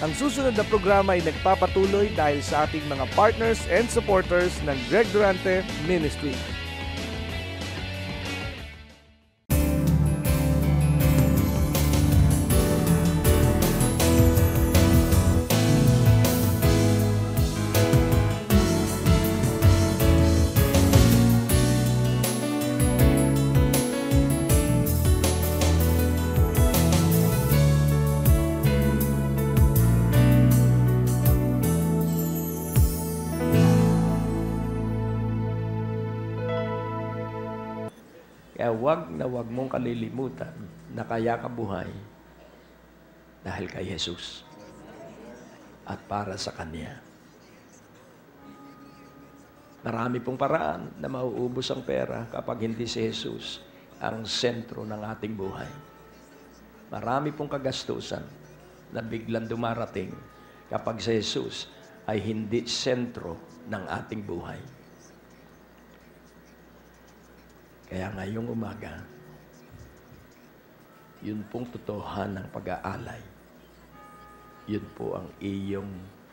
Ang susunod na programa ay nagpapatuloy dahil sa ating mga partners and supporters ng Greg Durante Ministry. Kaya wag mong kalilimutan na kaya ka buhay dahil kay Jesus at para sa Kanya. Marami pong paraan na mauubos ang pera kapag hindi si Jesus ang sentro ng ating buhay. Marami pong kagastusan na biglang dumarating kapag si Jesus ay hindi sentro ng ating buhay. Kaya ngayong umaga, yun pong totohanan ng pag-aalay. Yun po ang iyong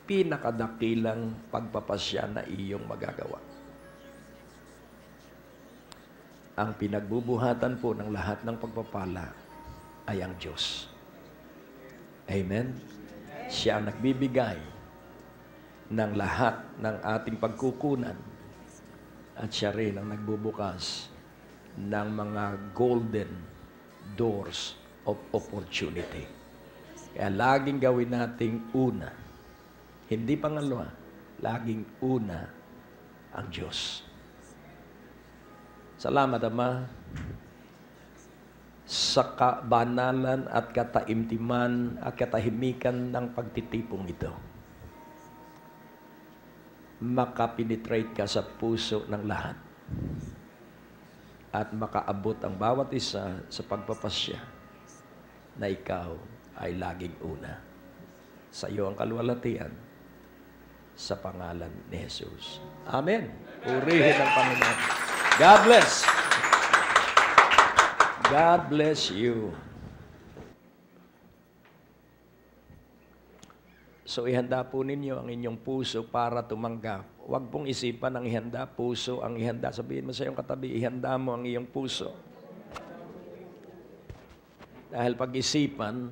pinakadakilang pagpapasya na iyong magagawa. Ang pinagbubuhatan po ng lahat ng pagpapala ay ang Diyos. Amen? Siya ang nagbibigay ng lahat ng ating pagkukunan at siya rin ang nagbubukas ng mga golden doors of opportunity. Kaya laging gawin nating una, hindi pangalawa, laging una ang Diyos. Salamat, Ama, sa kabanalan at kataimtiman at katahimikan ng pagtitipong ito. Makapenetrate ka sa puso ng lahat at makaabot ang bawat isa sa pagpapasya na ikaw ay laging una. Sa iyo ang kaluwalhatian sa pangalan ni Jesus. Amen. Purihin ang Panginoon. God bless. God bless you. So ihanda po ninyo ang inyong puso para tumanggap. Huwag pong isipan ang ihanda, puso ang ihanda. Sabihin mo sa iyong katabi, ihanda mo ang iyong puso. Dahil pag-isipan,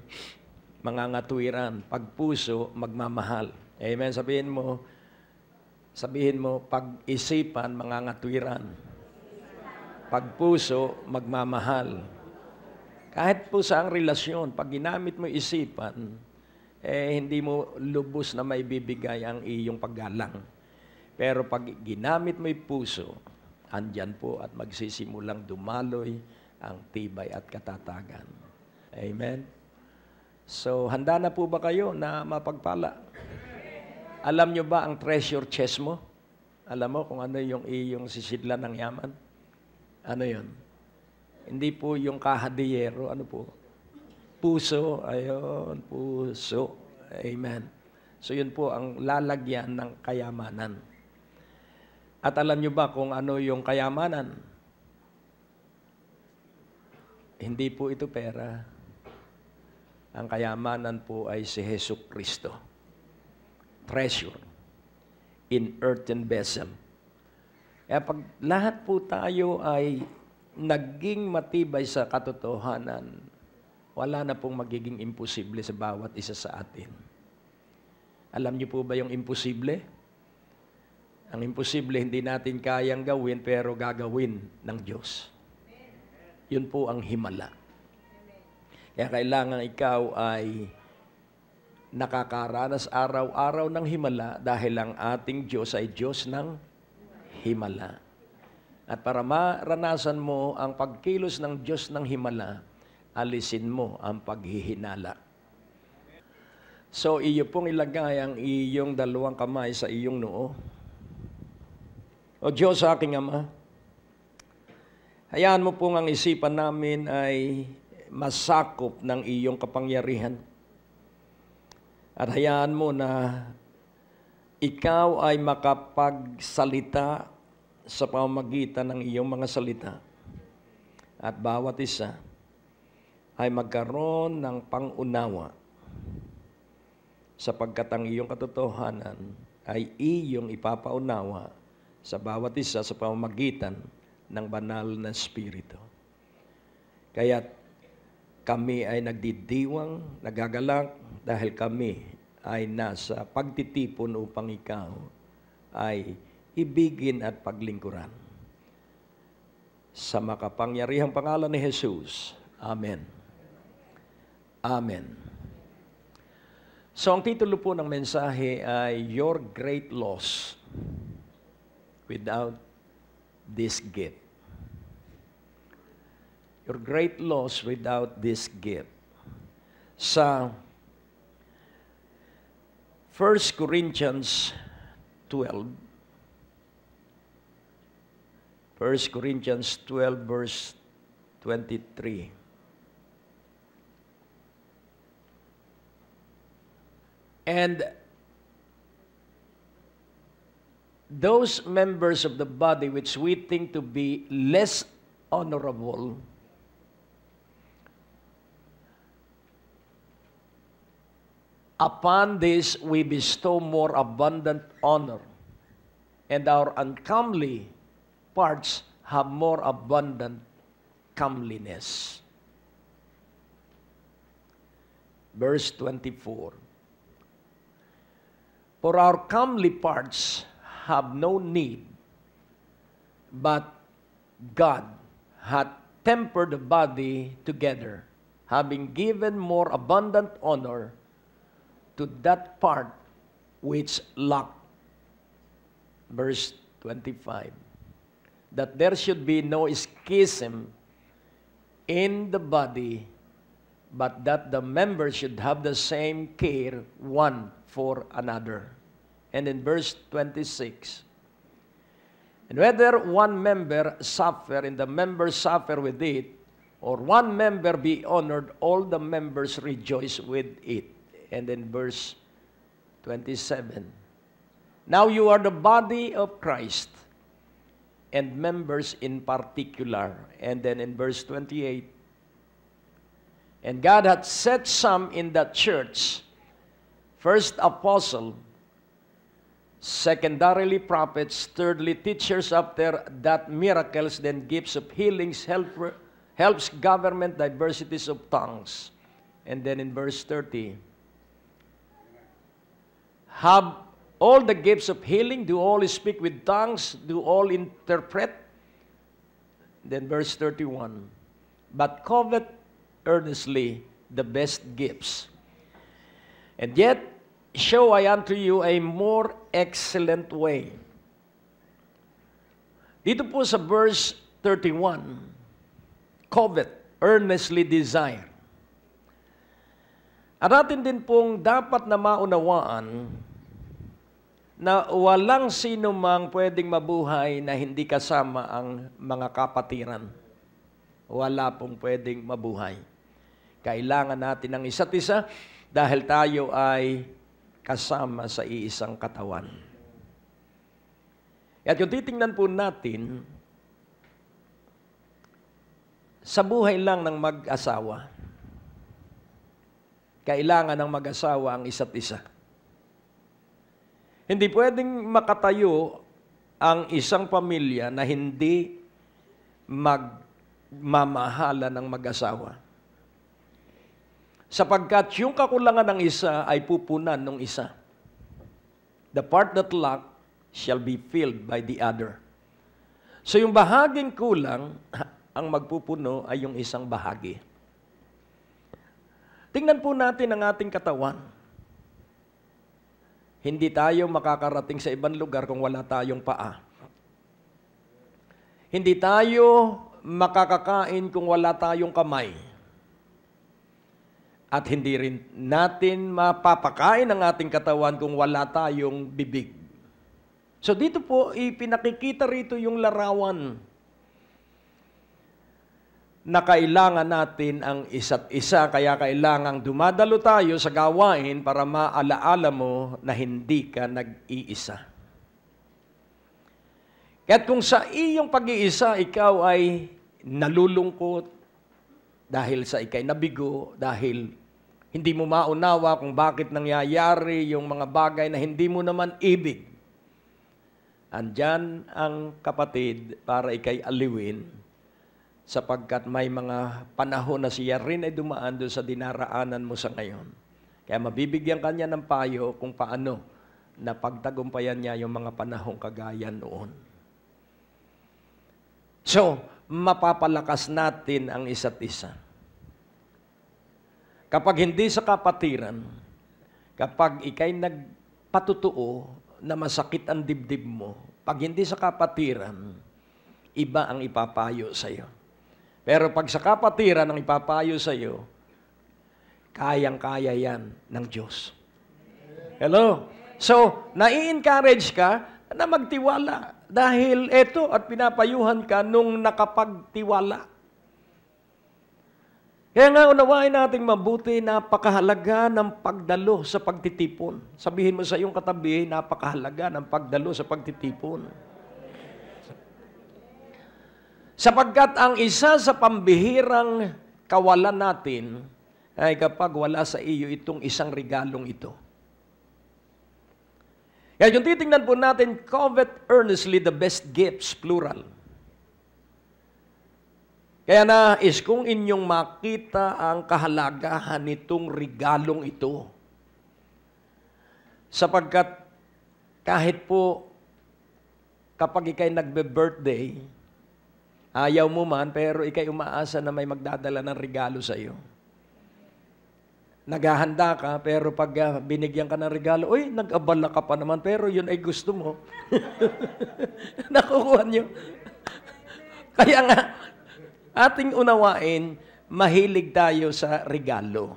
mangangatwiran. Pag puso, magmamahal. Amen. Sabihin mo, pag-isipan, mangangatwiran. Pag puso, magmamahal. Kahit po sa ang relasyon, pag ginamit mo isipan, hindi mo lubos na maibibigay ang iyong paggalang. Pero pag ginamit mo yung puso, andyan po at magsisimulang dumaloy ang tibay at katatagan. Amen? So, handa na po ba kayo na mapagpala? Alam nyo ba ang treasure chest mo? Alam mo kung ano yung iyong sisidlan ng yaman? Ano yun? Hindi po yung kahadiyero, ano po? Puso, ayun, puso. Amen. So yun po ang lalagyan ng kayamanan. At alam nyo ba kung ano yung kayamanan? Hindi po ito pera. Ang kayamanan po ay si Jesucristo. Treasure in earthen vessel. Kaya pag lahat po tayo ay naging matibay sa katotohanan, wala na pong magiging imposible sa bawat isa sa atin. Alam niyo po ba yung imposible? Ang imposible hindi natin kayang gawin pero gagawin ng Diyos. Yun po ang himala. Kaya kailangan ikaw ay nakakaranas araw-araw ng himala dahil ang ating Diyos ay Diyos ng himala. At para maranasan mo ang pagkilos ng Diyos ng himala, alisin mo ang paghihinala. So, iyo pong ilagay ang iyong dalawang kamay sa iyong noo. O Diyos, aking Ama, hayaan mo pong ang isipan namin ay masakop ng iyong kapangyarihan. At hayaan mo na ikaw ay makapagsalita sa pamamagitan ng iyong mga salita. At bawat isa ay magkaroon ng pangunawa sapagkat ang iyong katotohanan ay iyong ipapaunawa sa bawat isa sa pamamagitan ng banal na Espiritu. Kaya't kami ay nagdidiwang, nagagalak dahil kami ay nasa pagtitipon upang ikaw ay ibigin at paglingkuran. Sa makapangyarihang pangalan ni Jesus. Amen. Amen. So ang titulo po ng mensahe ay Your Great Loss Without This Gift. Your great loss without this gift. Sa 1 Corinthians 12, 1 Corinthians 12 verse 23. And those members of the body which we think to be less honorable, upon this we bestow more abundant honor, and our uncomely parts have more abundant comeliness. Verse 24. For our comely parts have no need, but God hath tempered the body together, having given more abundant honor to that part which lacked. Verse 25. That there should be no schism in the body, but that the members should have the same care one for another. And in verse 26, and whether one member suffer, and the members suffer with it, or one member be honored, all the members rejoice with it. And then verse 27, now you are the body of Christ, and members in particular. And then in verse 28, and God hath set some in the church, first apostle, secondarily prophets, thirdly teachers, after that miracles, then gifts of healings, helps, government, diversities of tongues. And then in verse 30, have all the gifts of healing, do all speak with tongues, do all interpret. Then verse 31, but covet earnestly the best gifts. And yet show I unto you a more excellent way. Dito po sa verse 31, covet, earnestly desire. At atin din pong dapat na maunawaan na walang sino mang pwedeng mabuhay na hindi kasama ang mga kapatiran. Wala pong pwedeng mabuhay. Kailangan natin ng isa't isa dahil tayo ay kasama sa iisang katawan. At kung titingnan po natin, sa buhay lang ng mag-asawa, kailangan ng mag-asawa ang isa't isa. Hindi pwedeng makatayo ang isang pamilya na hindi magmamahala ng mag-asawa. Sapagkat yung kakulangan ng isa ay pupunan ng isa. The part that lack shall be filled by the other. So yung bahaging kulang, ang magpupuno ay yung isang bahagi. Tingnan po natin ang ating katawan. Hindi tayo makakarating sa ibang lugar kung wala tayong paa. Hindi tayo makakakain kung wala tayong kamay. At hindi rin natin mapapakain ang ating katawan kung wala tayong bibig. So dito po, ipinakikita rito yung larawan na kailangan natin ang isa't isa, kaya kailangang dumadalo tayo sa gawain para maalaala mo na hindi ka nag-iisa. Kaya't kung sa iyong pag-iisa, ikaw ay nalulungkot dahil sa ikay nabigo, dahil Hindi mo maunawa kung bakit nangyayari yung mga bagay na hindi mo naman ibig. Andyan ang kapatid para ikay aliwin sapagkat may mga panahon na siya rin ay dumaan doon sa dinaraanan mo sa ngayon. Kaya mabibigyan kanya ng payo kung paano na pagtagumpayan niya yung mga panahong kagaya noon. So, mapapalakas natin ang isa't isa. Kapag hindi sa kapatiran, kapag ikay nagpatutuo na masakit ang dibdib mo, pag hindi sa kapatiran, iba ang ipapayo sa iyo. Pero pag sa kapatiran ang ipapayo sa iyo, kayang-kaya yan ng Diyos. Hello? So, nai-encourage ka na magtiwala dahil eto at pinapayuhan ka nung nakapagtiwala. Kaya nga unawain nating mabuti, napakahalaga ng pagdalo sa pagtitipon. Sabihin mo sa iyong katabi, napakahalaga ng pagdalo sa pagtitipon. Sapagkat ang isa sa pambihirang kawalan natin ay kapag wala sa iyo itong isang regalong ito. Kaya kung titingnan po natin, covet earnestly the best gifts, plural. Kaya nais kong inyong makita ang kahalagahan nitong regalong ito. Sapagkat kahit po kapag ikay nagbe-birthday, ayaw mo man, pero ikay umaasa na may magdadala ng regalo sa iyo. Naghahanda ka, pero pag binigyan ka ng regalo, uy, nag-abala ka pa naman, pero yun ay gusto mo. Nakukuha niyo. Kaya nga, ating unawain, mahilig tayo sa regalo.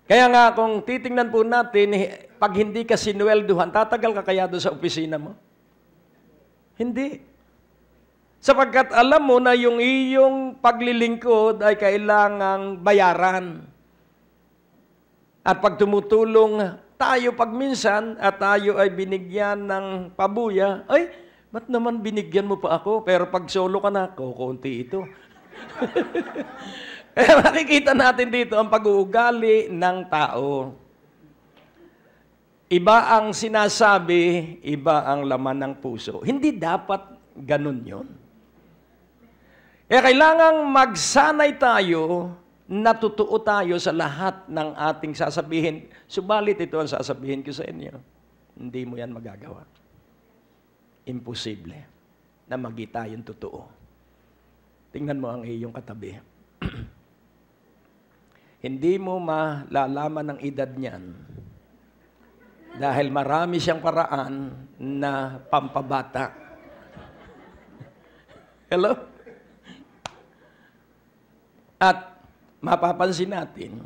Kaya nga, kung titingnan po natin, pag hindi ka sinuwelduhan, tatagal ka kaya doon sa opisina mo? Hindi. Sapagkat alam mo na yung iyong paglilingkod ay kailangang bayaran. At pag tumutulong tayo pagminsan at tayo ay binigyan ng pabuya, ay, ba't naman binigyan mo pa ako? Pero pag solo ka na, kukunti ito. Kaya makikita natin dito ang pag-uugali ng tao. Iba ang sinasabi, iba ang laman ng puso. Hindi dapat ganun yun. Kaya kailangang magsanay tayo, natutuo tayo sa lahat ng ating sasabihin. Subalit ito ang sasabihin ko sa inyo. Hindi mo yan magagawa. Imposible na magita yung totoo. Tingnan mo ang iyong katabi. Hindi mo malalaman ang edad niyan dahil marami siyang paraan na pampabata. Hello? At mapapansin natin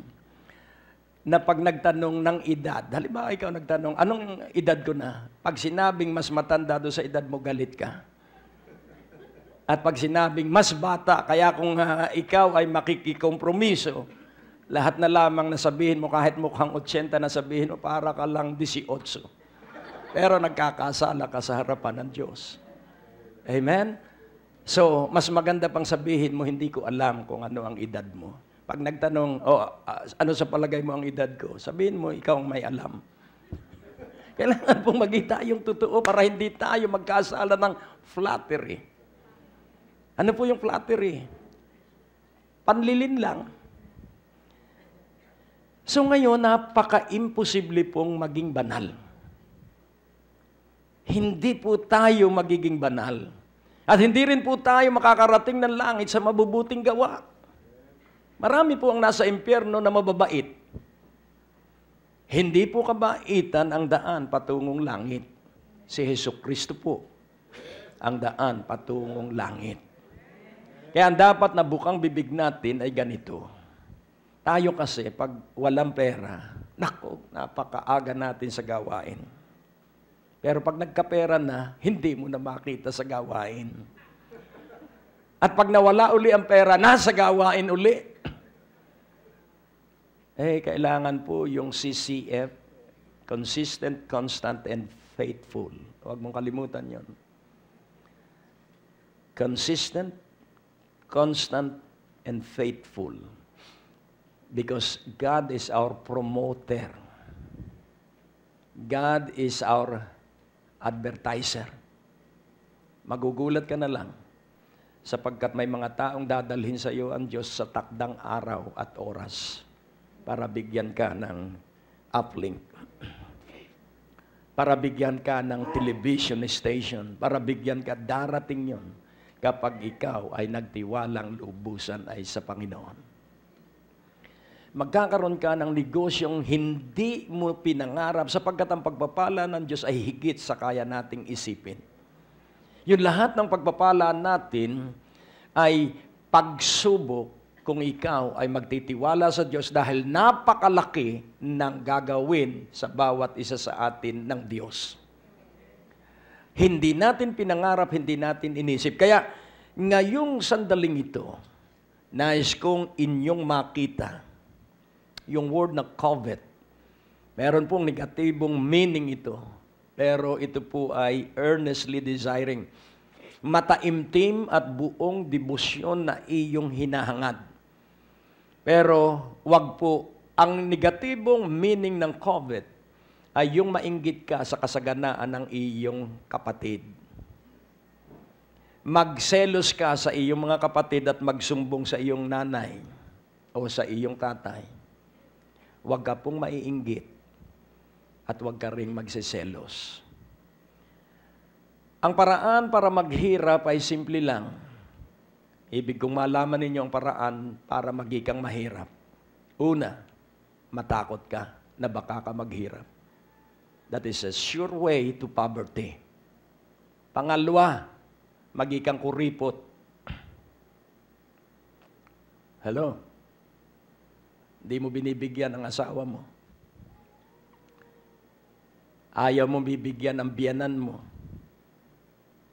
na pag nagtanong ng edad, halimbawa ikaw nagtanong, anong edad ko na? Pag sinabing mas matanda doon sa edad mo, galit ka. At pag sinabing mas bata, kaya kung ikaw ay makikikompromiso, lahat na lamang nasabihin mo, kahit mukhang 80 na sabihin mo, para ka lang 18. Pero nagkakasala ka sa harapan ng Diyos. Amen? So, mas maganda pang sabihin mo, hindi ko alam kung ano ang edad mo. Pag nagtanong, ano sa palagay mo ang edad ko? Sabihin mo, ikaw ang may alam. Kailangan pong maging tayong totoo para hindi tayo magkasala ng flattery. Ano po yung flattery? Panlilin lang. So ngayon, napaka-imposible pong maging banal. Hindi po tayo magiging banal. At hindi rin po tayo makakarating ng langit sa mabubuting gawa. Marami po ang nasa impyerno na mababait. Hindi po kabaitan ang daan patungong langit. Si Jesucristo po ang daan patungong langit. Kaya ang dapat na bukang bibig natin ay ganito. Tayo kasi pag walang pera, nako, napakaaga natin sa gawain. Pero pag nagkapera na, hindi mo na makita sa gawain. At pag nawala uli ang pera, nasa gawain uli. Kailangan po yung CCF, consistent, constant, and faithful. Huwag mong kalimutan yon. Consistent, constant, and faithful. Because God is our promoter. God is our advertiser. Magugulat ka na lang sapagkat may mga taong dadalhin sa iyo ang Diyos sa takdang araw at oras para bigyan ka ng uplink, para bigyan ka ng television station, para bigyan ka, darating yon kapag ikaw ay nagtiwalang lubusan ay sa Panginoon. Magkakaroon ka ng negosyong hindi mo pinangarap sapagkat ang pagpapala ng Diyos ay higit sa kaya nating isipin. Yung lahat ng pagpapala natin ay pagsubok kung ikaw ay magtitiwala sa Diyos dahil napakalaki ng gagawin sa bawat isa sa atin ng Diyos. Hindi natin pinangarap, hindi natin inisip. Kaya ngayong sandaling ito, nais kong inyong makita yung word na covet. Meron pong negatibong meaning ito. Pero ito po ay earnestly desiring. Mataimtim at buong debosyon na iyong hinahangad. Pero wag po, ang negatibong meaning ng covet ay yung mainggit ka sa kasaganaan ng iyong kapatid. Magselos ka sa iyong mga kapatid at magsumbong sa iyong nanay o sa iyong tatay. Huwag ka pong maiinggit at huwag ka ring magsiselos. Ang paraan para maghirap ay simple lang. Ibig kong malaman ninyo ang paraan para magikang mahirap. Una, matakot ka na baka ka maghirap. That is a sure way to poverty. Pangalawa, magikang kuripot. Hello? Hindi mo binibigyan ang asawa mo. Ayaw mo bibigyan ang biyanan mo.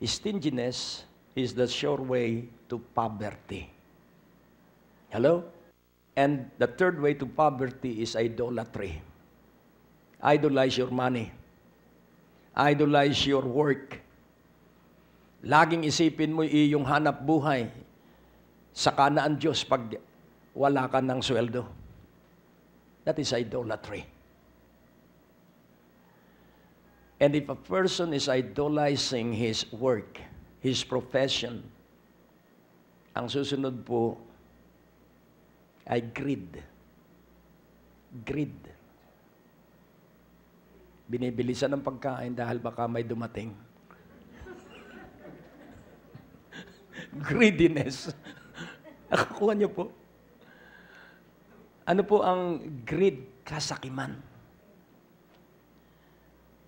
Stinginess is the sure way to poverty. Hello? And the third way to poverty is idolatry. Idolize your money. Idolize your work. Laging isipin mo iyong hanap buhay. Saka na ang Diyos pag wala ka ng sweldo. That is idolatry. And if a person is idolizing his work, his profession, ang susunod po ay greed. Greed. Binibilisan ng pagkain dahil baka may dumating. Greediness. Nakakuha niyo po. Ano po ang greed? Kasakiman.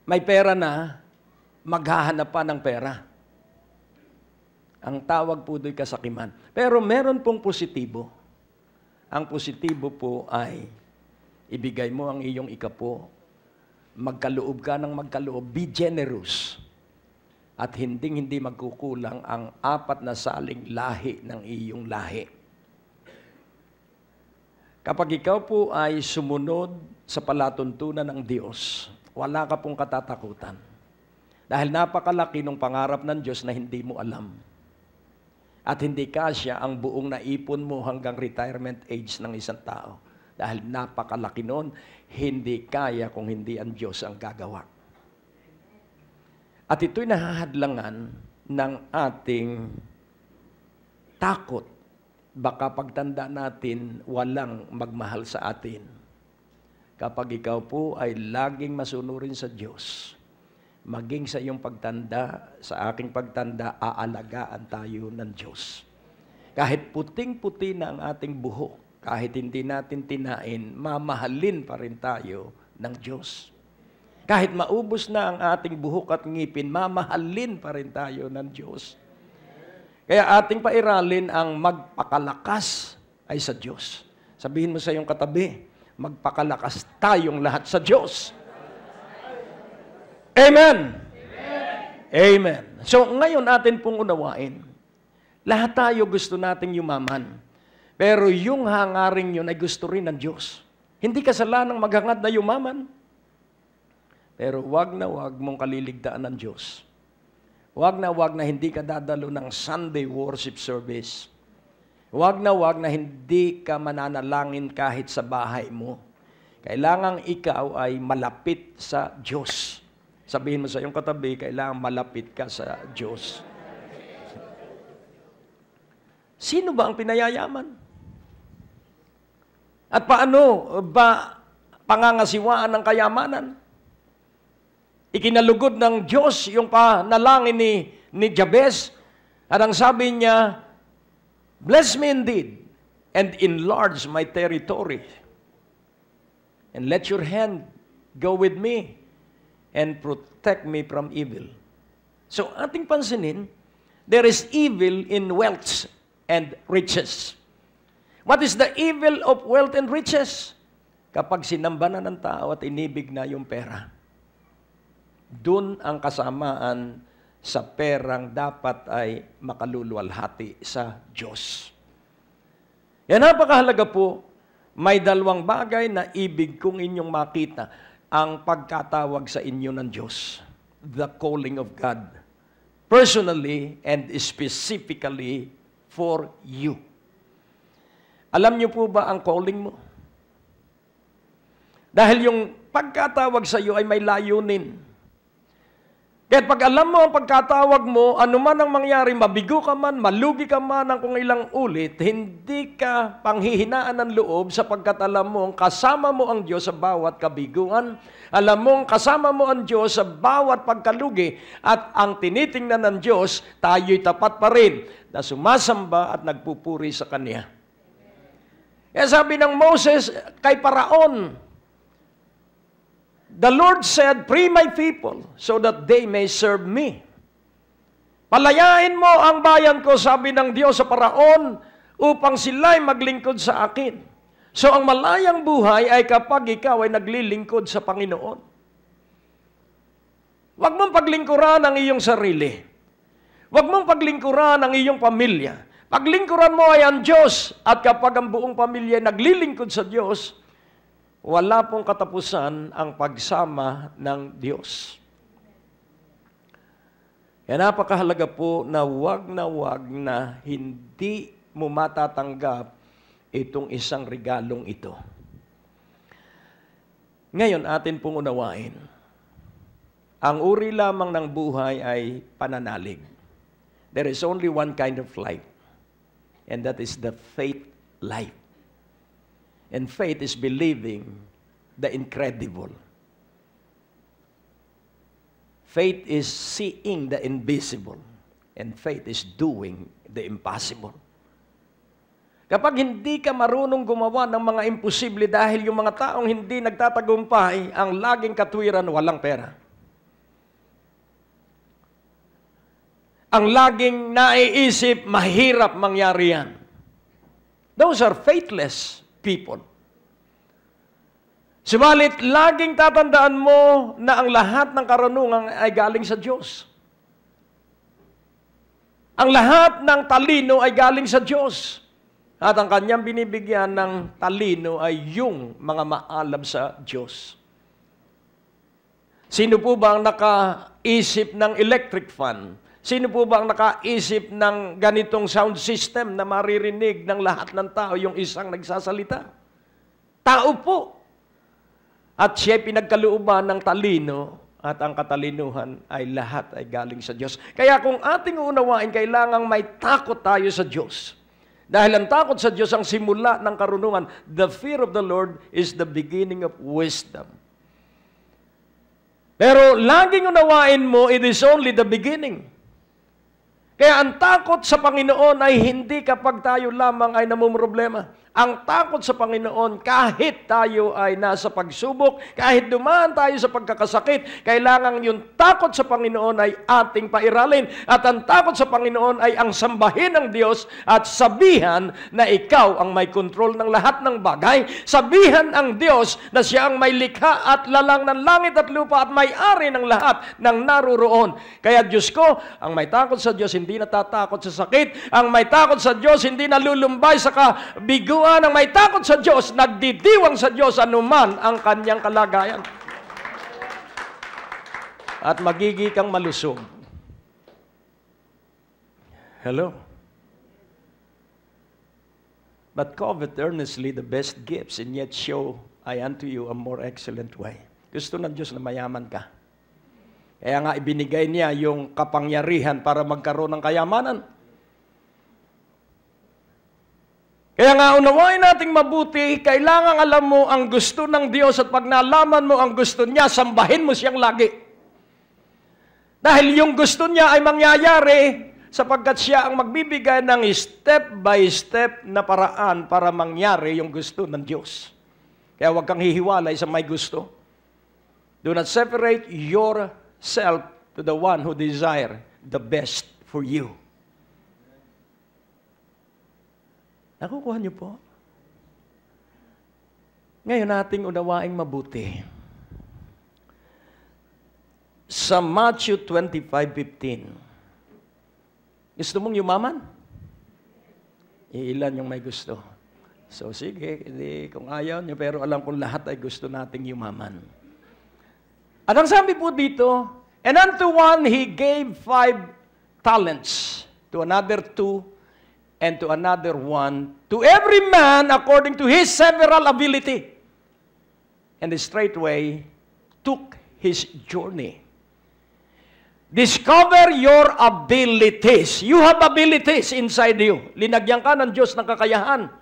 May pera na, maghahanap pa ng pera. Ang tawag po do'y kasakiman. Pero meron pong positibo. Ang positibo po ay ibigay mo ang iyong ikapo. Magkaloob ka ng magkaloob. Be generous. At hindi magkukulang ang 4 na saling lahi ng iyong lahi. Kapag ikaw po ay sumunod sa palatuntunan ng Diyos, wala ka pong katatakutan. Dahil napakalaki ng pangarap ng Diyos na hindi mo alam. At hindi kasya ang buong naipon mo hanggang retirement age ng isang tao. Dahil napakalaki nun, hindi kaya kung hindi ang Diyos ang gagawa. At ito'y nahahadlangan ng ating takot. Baka pagtanda natin, walang magmahal sa atin. Kapag ikaw po ay laging masunurin sa Diyos, maging sa iyong pagtanda, sa aking pagtanda, aalagaan tayo ng Diyos. Kahit puting-puti na ang ating buhok, kahit hindi natin tinain, mamahalin pa rin tayo ng Diyos. Kahit maubos na ang ating buhok at ngipin, mamahalin pa rin tayo ng Diyos. Kaya ating pairalin ang magpakalakas ay sa Diyos. Sabihin mo sa iyong katabi, magpakalakas tayong lahat sa Diyos. Amen! Amen! Amen! So ngayon natin pong unawain, lahat tayo gusto nating yumaman. Pero yung hangaring yun ay gusto rin ng Diyos. Hindi kasalanang maghangad na yumaman. Pero wag na wag mong kaliligtaan ng Diyos. Wag na hindi ka dadalo ng Sunday worship service. Huwag na hindi ka mananalangin kahit sa bahay mo. Kailangang ikaw ay malapit sa Diyos. Sabihin mo sa iyong katabi, kailangang malapit ka sa Diyos. Sino ba ang pinayayaman? At paano ba pangangasiwaan ng kayamanan? Ikinalugod ng Diyos yung panalangin ni Jabez. At ang sabi niya, bless me indeed and enlarge my territory. And let your hand go with me and protect me from evil. So ating pansinin, there is evil in wealth and riches. What is the evil of wealth and riches? Kapag sinamba na ng tao at inibig na yung pera. Doon ang kasamaan sa perang dapat ay makaluluwalhati sa Diyos. Yan, napakahalaga po, may dalawang bagay na ibig kong inyong makita, ang pagkatawag sa inyo ng Diyos. The calling of God. Personally and specifically for you. Alam niyo po ba ang calling mo? Dahil yung pagkatawag sa iyo ay may layunin. Kaya pag alam mo ang pagkatawag mo, anuman ang mangyari, mabigo ka man, malugi ka man ng kung ilang ulit, hindi ka panghihinaan ng loob sapagkat alam mo, kasama mo ang Diyos sa bawat kabiguan, alam mo, kasama mo ang Diyos sa bawat pagkalugi, at ang tinitingnan ng Diyos, tayo'y tapat pa rin na sumasamba at nagpupuri sa Kanya. Kaya sabi ng Moses kay Paraon, the Lord said, free my people so that they may serve me. Palayain mo ang bayan ko, sabi ng Diyos sa Paraon, upang sila'y maglingkod sa akin. So ang malayang buhay ay kapag ikaw ay naglilingkod sa Panginoon. Huwag mong paglingkuran ang iyong sarili. Huwag mong paglingkuran ang iyong pamilya. Paglingkuran mo ay ang Diyos, at kapag ang buong pamilya ay naglilingkod sa Diyos, wala pong katapusan ang pagsama ng Diyos. Kaya napakahalaga po na wag na hindi mo matatanggap itong isang regalong ito. Ngayon, atin pong unawain. Ang uri lamang ng buhay ay pananalig. There is only one kind of life, and that is the faith life. And faith is believing the incredible. Faith is seeing the invisible. And faith is doing the impossible. Kapag hindi ka marunong gumawa ng mga imposible dahil yung mga taong hindi nagtatagumpay, ang laging katwiran, walang pera. Ang laging naiisip, mahirap mangyari yan. Those are faithless people. Subalit, laging tatandaan mo na ang lahat ng karunungan ay galing sa Diyos. Ang lahat ng talino ay galing sa Diyos. At ang kanyang binibigyan ng talino ay yung mga maalab sa Diyos. Sino po ba ang nakaisip ng electric fan? Sino po ba ang nakaisip ng ganitong sound system na maririnig ng lahat ng tao yung isang nagsasalita? Tao po. At siya pinagkalooban ng talino at ang katalinuhan ay lahat ay galing sa Diyos. Kaya kung ating unawain, kailangang may takot tayo sa Diyos. Dahil ang takot sa Diyos ang simula ng karunungan. The fear of the Lord is the beginning of wisdom. Pero laging unawain mo, it is only the beginning. Kaya ang takot sa Panginoon ay hindi kapag tayo lamang ay namumroblema. Ang takot sa Panginoon, kahit tayo ay nasa pagsubok, kahit dumaan tayo sa pagkakasakit, kailangan yung takot sa Panginoon ay ating pairalin. At ang takot sa Panginoon ay ang sambahin ng Diyos at sabihan na ikaw ang may kontrol ng lahat ng bagay. Sabihan ang Diyos na siya ang may likha at lalang ng langit at lupa at may-ari ng lahat ng naruroon. Kaya Diyos ko, ang may takot sa Diyos hindi natatakot sa sakit. Ang may takot sa Diyos hindi nalulumbay sa kabiguan. Ang may takot sa Diyos, nagdidiwang sa Diyos anuman ang kanyang kalagayan. At magiging kang malusog. Hello? But covet earnestly the best gifts, and yet show I unto you a more excellent way. Gusto ng Diyos na mayaman ka. Kaya nga ibinigay niya yung kapangyarihan para magkaroon ng kayamanan. Kaya nga unawain nating mabuti, kailangan alam mo ang gusto ng Diyos at pag nalaman mo ang gusto niya, sambahin mo siyang lagi. Dahil yung gusto niya ay mangyayari sapagkat siya ang magbibigay ng step by step na paraan para mangyari yung gusto ng Diyos. Kaya huwag kang hihiwalay sa may gusto. Do not separate yourself to the one who desire the best for you. Nakukuha niyo po? Ngayon nating unawaing mabuti. Sa Matthew 25:15, gusto mong yumaman? Ilan yung may gusto? So sige, kung ayaw niyo, pero alam kong lahat ay gusto nating yumaman. At ang sabi po dito, and unto one he gave 5 talents, to another 2, and to another 1, to every man according to his several ability. And straightway took his journey. Discover your abilities. You have abilities inside you. Linagyan ka ng Diyos ng kakayahan.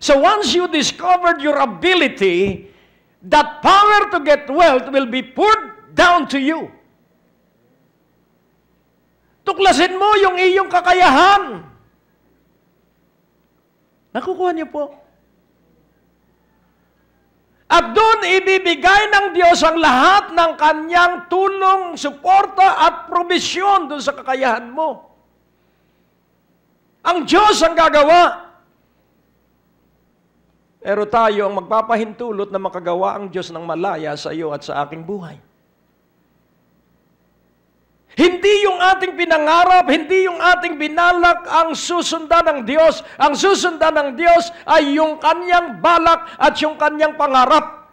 So once you discovered your ability, that power to get wealth will be poured down to you. Tuklasin mo yung iyong kakayahan. Nakukuha niyo po? At doon ibibigay ng Diyos ang lahat ng kanyang tulong, suporta at probisyon doon sa kakayahan mo. Ang Diyos ang gagawa. Pero tayo ang magpapahintulot na makagawa ang Diyos ng malaya sa iyo at sa aking buhay. Hindi yung ating pinangarap, hindi yung ating binalak ang susundan ng Diyos. Ang susundan ng Diyos ay yung kanyang balak at yung kanyang pangarap.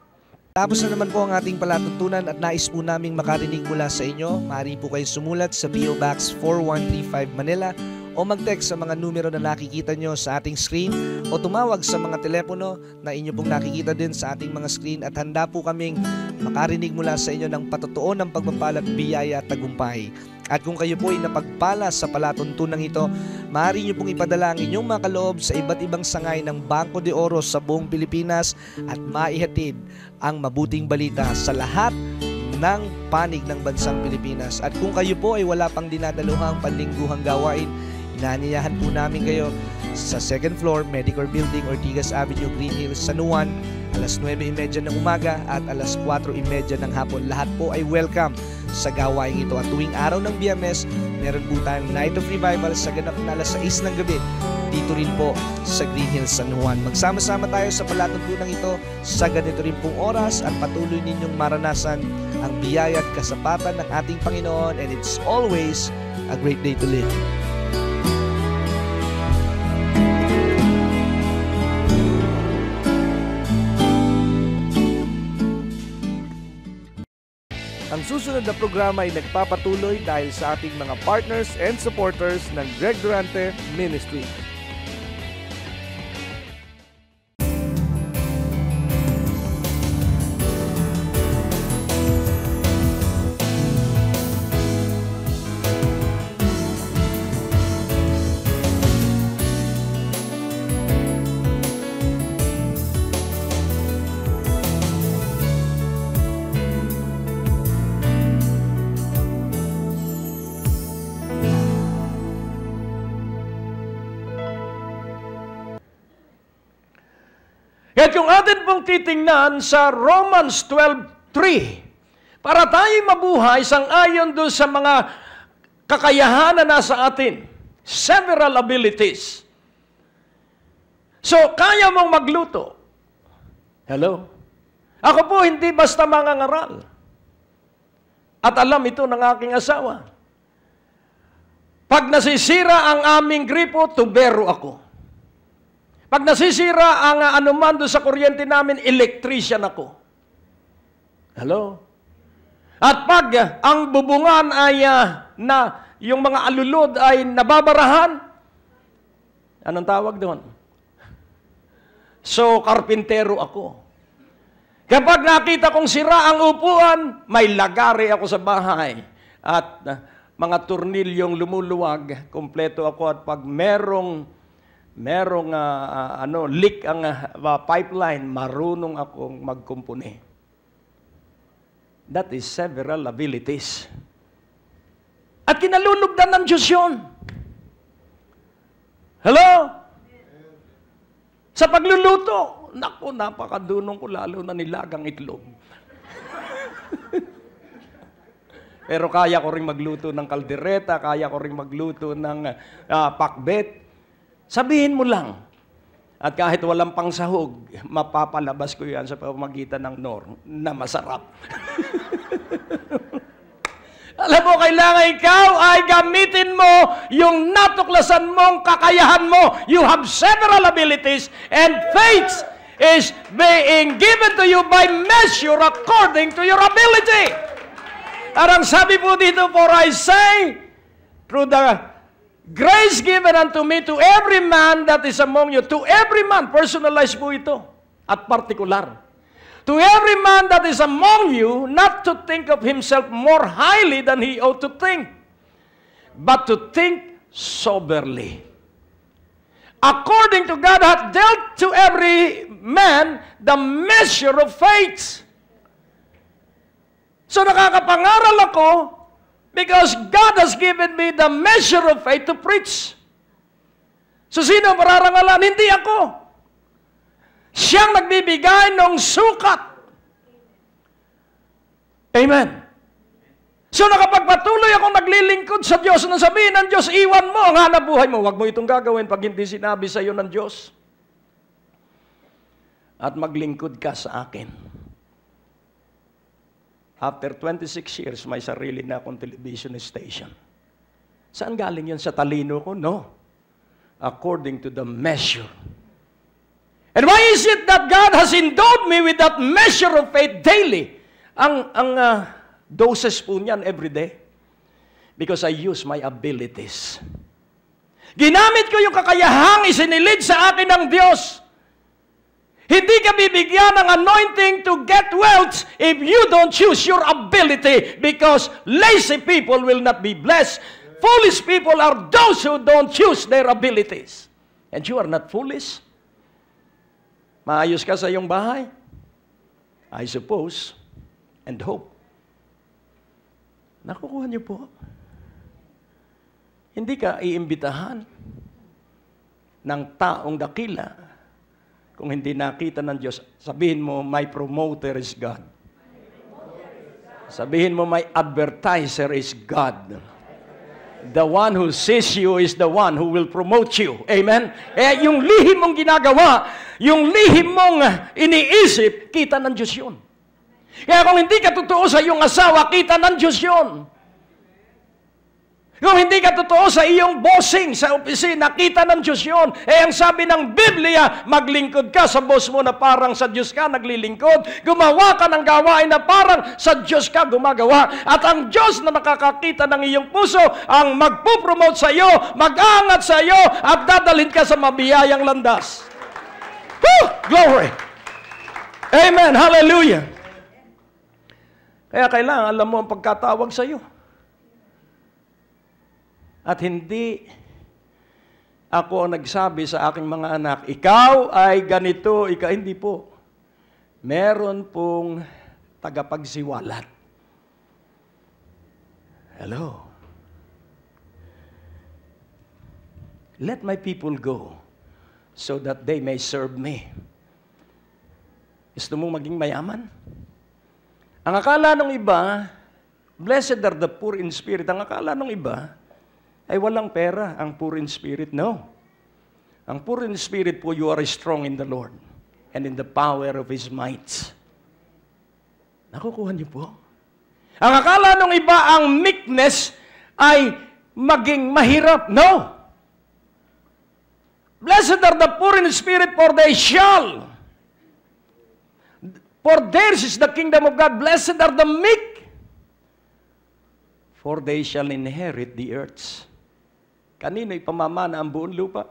Tapos na naman po ang ating palatuntunan at nais po naming makarinig mula sa inyo. Maaari po kayo sumulat sa PO Box 4135 Manila o mag-text sa mga numero na nakikita nyo sa ating screen o tumawag sa mga telepono na inyo pong nakikita din sa ating mga screen at handa po kaming makarinig mula sa inyo ng patotoo ng pagpapalat, biyaya at tagumpay. At kung kayo po ay napagpala sa palatuntunan ito, maaari nyo pong ipadala ang inyong mga kaloob sa iba't ibang sangay ng Bangko de Oro sa buong Pilipinas at maihatid ang mabuting balita sa lahat ng panig ng bansang Pilipinas. At kung kayo po ay wala pang dinadaluhang panlingguhang gawain, inaanyayahan po namin kayo sa 2nd floor, Medicare Building, Ortigas Avenue, Green Hills, San Juan, alas 9:30 ng umaga at alas 4:30 ng hapon. Lahat po ay welcome sa gawain ito. At tuwing araw ng Biyernes, meron po tayong Night of Revival sa ganap na alas 6 ng gabi. Dito rin po sa Green Hills, San Juan. Magsama-sama tayo sa palatuntunan ito sa ganito rin pong oras at patuloy ninyong maranasan ang biyaya at kasapatan ng ating Panginoon, and it's always a great day to live. Ang susunod na programa ay nagpapatuloy dahil sa ating mga partners and supporters ng Greg Durante Ministry. At yung atin pong titingnan sa Romans 12:3, para tayo mabuhay sang-ayon doon sa mga kakayahan na nasa atin, several abilities. So, kaya mong magluto. Hello? Ako po hindi basta mangangaral. At alam ito ng aking asawa. Pag nasisira ang aming gripo, tubero ako. Pag nasisira ang anuman doon sa kuryente namin, electrician ako. Hello? At pag ang bubungan ay na yung mga alulod ay nababarahan, Anong tawag doon? So, karpintero ako. Kapag nakita kong sira ang upuan, may lagari ako sa bahay. At mga tornilyong lumuluwag, kompleto ako. At pag merong leak ang pipeline, marunong akong magkumpuni. That is several abilities. At kinalulugdan ng Diyos yun. Hello? Sa pagluluto, naku, napakadunong ko lalo na nilagang itlog. Pero kaya ko rin magluto ng kaldereta, kaya ko rin magluto ng pakbet. Sabihin mo lang. At kahit walang pangsahog, mapapalabas ko yan sa pamamagitan ng nor na masarap. Alam mo, kailangan ikaw ay gamitin mo yung natuklasan mong kakayahan mo. You have several abilities and faith is being given to you by measure according to your ability. Arang sabi po dito, for I say, through the grace given unto me to every man that is among you. To every man, personalized po ito at particular. To every man that is among you, not to think of himself more highly than he ought to think, but to think soberly. According to God hath dealt to every man the measure of faith. So nakakapangaral ako because God has given me the measure of faith to preach. So sino mararangalan? Hindi ako. Siyang nagbibigay ng sukat. Amen. So nakapagpatuloy akong naglilingkod sa Diyos, nang sabihin ng Diyos, iwan mo ang hanap buhay mo. Huwag mo itong gagawin pag hindi sinabi sa iyo ng Diyos. At maglingkod ka sa akin. After 26 years, may sarili na akong television station. Saan galing yun? Sa talino ko? No. According to the measure. And why is it that God has endowed me with that measure of faith daily? Ang doses po niyan every day. Because I use my abilities. Ginamit ko yung kakayahang isinilid sa akin ng Diyos. Hindi ka bibigyan ng anointing to get wealth if you don't choose your ability, because lazy people will not be blessed. Foolish people are those who don't choose their abilities. And you are not foolish. Maayos ka sa iyong bahay? I suppose and hope. Nakukuha niyo po. Hindi ka iimbitahan ng taong dakila kung hindi nakita ng Diyos. Sabihin mo, my promoter is God. Sabihin mo, my advertiser is God. The one who sees you is the one who will promote you. Amen? Eh, yung lihim mong ginagawa, yung lihim mong iniisip, kita ng Diyos yun. Kaya kung hindi ka totoo sa iyong asawa, kita ng Diyos yun. Kung hindi ka totoo sa iyong bossing sa opisina, kita ng Diyos yun. Eh, ang sabi ng Biblia, maglingkod ka sa boss mo na parang sa Diyos ka naglilingkod. Gumawa ka ng gawain na parang sa Diyos ka gumagawa. At ang Diyos na nakakakita ng iyong puso, ang magpupromote sa iyo, mag-aangat sa iyo, at dadalhin ka sa mabiyayang landas. Woo! Glory! Amen! Hallelujah! Kaya kailangan alam mo ang pagkatawag sa iyo. At hindi ako ang nagsabi sa aking mga anak, ikaw ay ganito, ikaw hindi po. Meron pong tagapagsiwalat. Hello. Let my people go so that they may serve me. Gusto mong maging mayaman? Ang akala ng iba, blessed are the poor in spirit. Ang akala ng iba, ay walang pera ang poor in spirit. No. Ang poor in spirit po, you are strong in the Lord and in the power of His might. Nakukuha niyo po? Ang akala ng iba, ang meekness ay maging mahirap. No. Blessed are the poor in spirit, for they shall. For theirs is the kingdom of God. Blessed are the meek, for they shall inherit the earth. Kanino ipamamana ang buong lupa?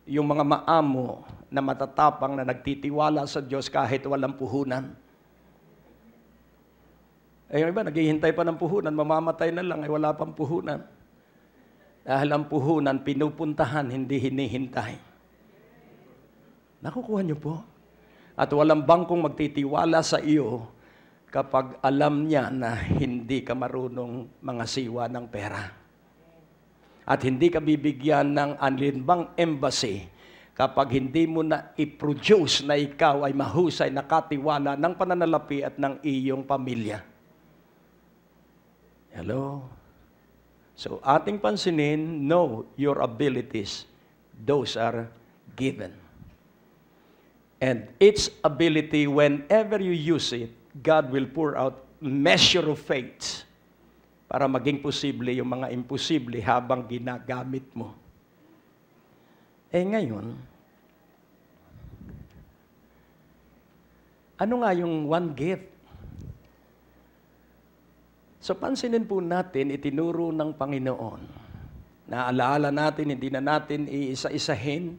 yung mga maamo na matatapang na nagtitiwala sa Diyos kahit walang puhunan. Yung iba, naghihintay pa ng puhunan, mamamatay na lang, ay wala pang puhunan. Dahil ang puhunan, pinupuntahan, hindi hinihintay. Nakukuha niyo po? At walang bangkong magtitiwala sa iyo kapag alam niya na hindi ka marunong mangasiwa ng pera. At hindi ka bibigyan ng alinbang embassy kapag hindi mo na i-produce na ikaw ay mahusay na katiwala ng pananalapi at ng iyong pamilya. Hello? So, ating pansinin, know your abilities. Those are given. And each ability, whenever you use it, God will pour out measure of faith para maging posible yung mga imposible habang ginagamit mo. Ngayon, ano nga yung one gift? So, pansinin po natin, itinuro ng Panginoon. Naalaala natin, hindi na natin iisa-isahin.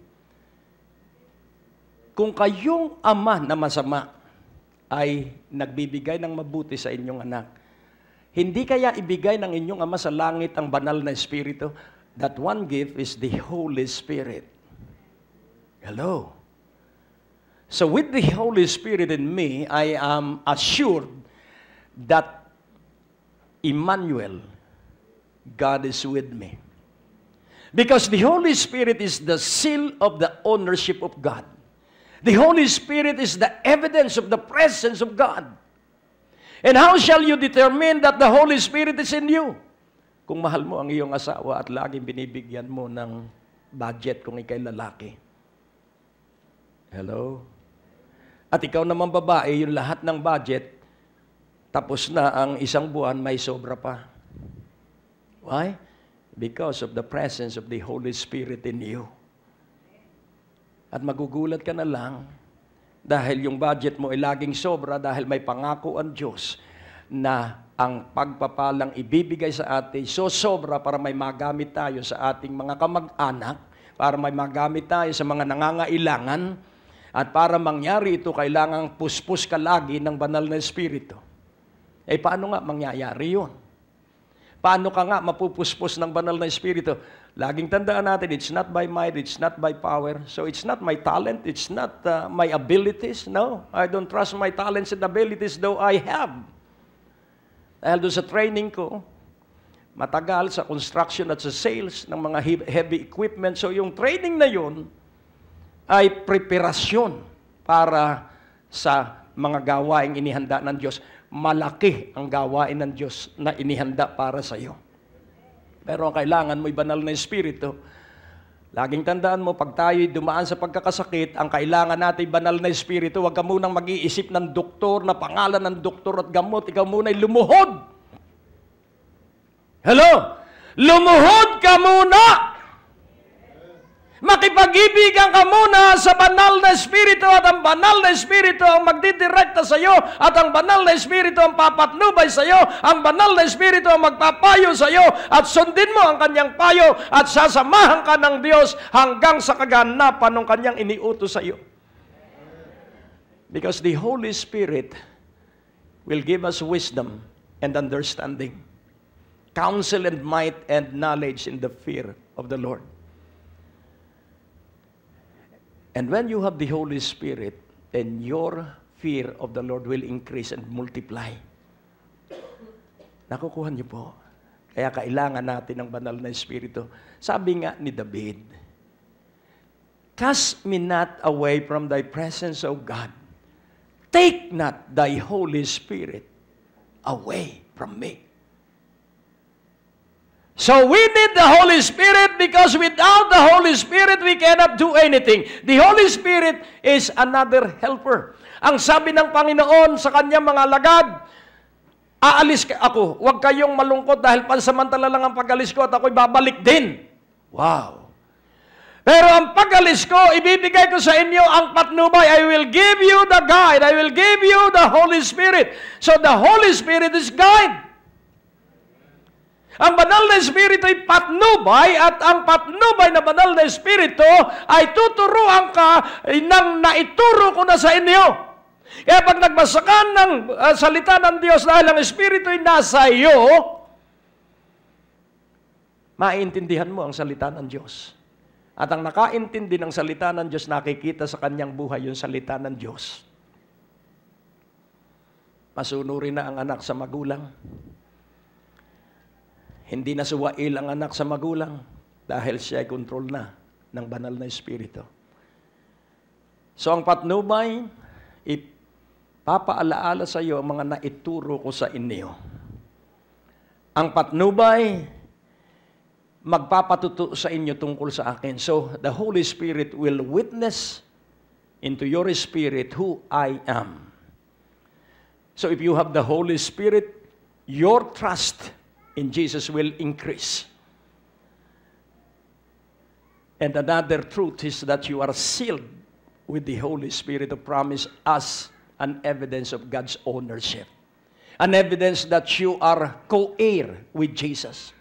Kung kayong ama na masama ay nagbibigay ng mabuti sa inyong anak, hindi kaya ibigay ng inyong ama sa langit ang banal na Espiritu? That one gift is the Holy Spirit. Hello? So with the Holy Spirit in me, I am assured that Emmanuel, God is with me. Because the Holy Spirit is the seal of the ownership of God. The Holy Spirit is the evidence of the presence of God. And how shall you determine that the Holy Spirit is in you? Kung mahal mo ang iyong asawa at laging binibigyan mo ng budget kung ikay lalaki. Hello? At ikaw naman babae, yung lahat ng budget, tapos na ang isang buwan, may sobra pa. Why? Because of the presence of the Holy Spirit in you. At magugulat ka na lang dahil yung budget mo ay laging sobra dahil may pangako ang Diyos na ang pagpapalang ibibigay sa atin so sobra para may magamit tayo sa ating mga kamag-anak, para may magamit tayo sa mga nangangailangan, at para mangyari ito, kailangang puspos ka lagi ng banal na Espiritu. Paano nga mangyayari yun? Paano ka nga mapupuspos ng banal na Espiritu? Laging tandaan natin, it's not by might, it's not by power. So it's not my talent, it's not my abilities. No, I don't trust my talents and abilities, though I have. Dahil doon sa training ko, matagal sa construction at sa sales ng mga heavy equipment. So yung training na yun ay preparasyon para sa mga gawaing inihanda ng Diyos. Malaki ang gawain ng Diyos na inihanda para sa iyo. Pero ang kailangan mo'y banal na Espiritu. Laging tandaan mo, pag tayo'y dumaan sa pagkakasakit, ang kailangan natin banal na Espiritu. Huwag ka munang mag-iisip ng doktor, na pangalan ng doktor at gamot. Ikaw muna'y lumuhod. Hello? Lumuhod ka muna! Makipag-ibigan ka muna sa banal na Espiritu at ang banal na Espiritu ang magdidirekta sa iyo at ang banal na Espiritu ang papatnubay sa iyo, ang banal na Espiritu ang magpapayo sa iyo at sundin mo ang kanyang payo at sasamahan ka ng Diyos hanggang sa kaganapan ng kanyang iniutos sa iyo. Because the Holy Spirit will give us wisdom and understanding, counsel and might and knowledge in the fear of the Lord. And when you have the Holy Spirit, then your fear of the Lord will increase and multiply. Nakukuha niyo po? Kaya kailangan natin ng banal na Espiritu. Sabi nga ni David, cast me not away from thy presence, O God. Take not thy Holy Spirit away from me. So we need the Holy Spirit because without the Holy Spirit, we cannot do anything. The Holy Spirit is another helper. Ang sabi ng Panginoon sa kanyang mga alagad, aalis ako, huwag kayong malungkot dahil pansamantala lang ang pag-alis ko at ako'y babalik din. Wow! Pero ang pag-alis ko, ibibigay ko sa inyo ang patnubay. I will give you the guide. I will give you the Holy Spirit. So the Holy Spirit is guide. Ang banal na Espiritu ay patnubay at ang patnubay na banal na Espiritu ay tuturuan ka ng naituro ko na sa inyo. Kaya pag nagbasa ka ng salita ng Diyos dahil ang Espiritu ay nasa iyo, maintindihan mo ang salita ng Diyos. At ang nakaintindi ng salita ng Diyos, nakikita sa kanyang buhay yung salita ng Diyos. Masunurin na ang anak sa magulang. Hindi na suwail ang anak sa magulang dahil siya ay kontrol na ng banal na Espiritu. So ang patnubay, ipapaalaala sa iyo ang mga naituro ko sa inyo. Ang patnubay, magpapatuto sa inyo tungkol sa akin. So the Holy Spirit will witness into your spirit who I am. So if you have the Holy Spirit, your trust in Jesus will increase. And another truth is that you are sealed with the Holy Spirit of promise as an evidence of God's ownership. An evidence that you are co-heir with Jesus.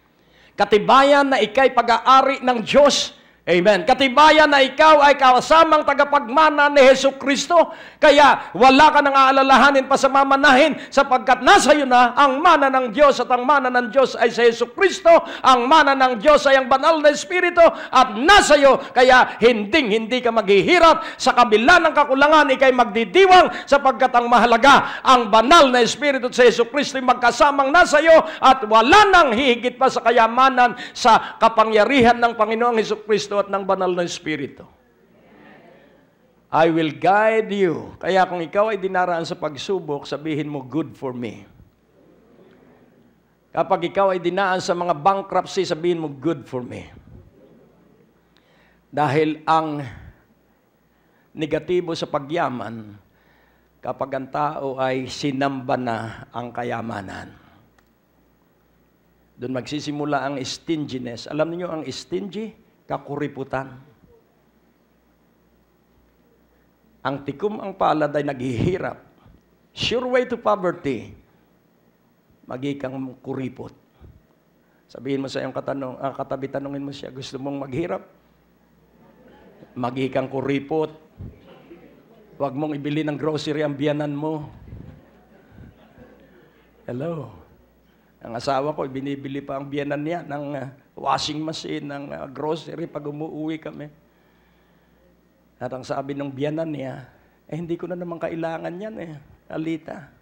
Katibayan na ikay pag-aari ng Diyos. Amen. Katibayan na ikaw ay kasamang tagapagmana ni Jesucristo. Kaya wala ka nang aalalahanin pa sa mamanahin sapagkat nasa iyo na ang mana ng Diyos at ang mana ng Diyos ay sa Jesucristo. Ang mana ng Diyos ay ang banal na Espiritu at nasa iyo. Kaya hindi ka maghihirap sa kabila ng kakulangan, ikay magdidiwang sapagkat ang mahalaga, ang banal na Espiritu at sa Jesucristo ay magkasamang nasa iyo at wala nang hihigit pa sa kayamanan sa kapangyarihan ng Panginoong Jesucristo at ng banal na Espiritu. I will guide you. Kaya kung ikaw ay dinaraan sa pagsubok, sabihin mo, good for me. Kapag ikaw ay dinaan sa mga bankruptcy, sabihin mo, good for me. Dahil ang negatibo sa pagyaman, kapag ang tao ay sinamba na ang kayamanan. Doon magsisimula ang stinginess. Alam niyo ang stingy? Kakuriputan. Ang tikom ang palad ay naghihirap. Sure way to poverty. Magikang kuripot. Sabihin mo sa iyong katabi, tanungin mo siya, gusto mong maghirap? Magikang kuripot. Huwag mong ibili ng grocery ang biyanan mo. Hello. Ang asawa ko, binibili pa ang biyanan niya ng washing machine, ng grocery pag umuwi kami. At ang sabi ng biyanan niya, hindi ko na naman kailangan yan Alita.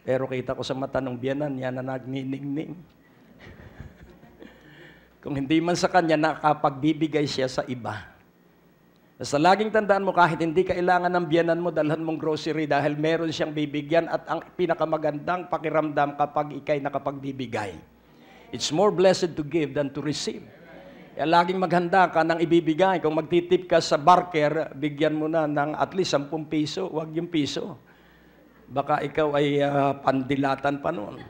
Pero kita ko sa mata ng biyanan niya na nagniningning. Kung hindi man sa kanya, nakapagbibigay siya sa iba. Basta laging tandaan mo, kahit hindi kailangan ng biyanan mo, dalhan mong grocery dahil meron siyang bibigyan at ang pinakamagandang pakiramdam kapag ikay nakapagbibigay. It's more blessed to give than to receive. Kaya laging maghanda ka ng ibibigay. Kung magtitip ka sa barker, bigyan mo na ng at least 10 piso, huwag yung piso. Baka ikaw ay pandilatan pa noon.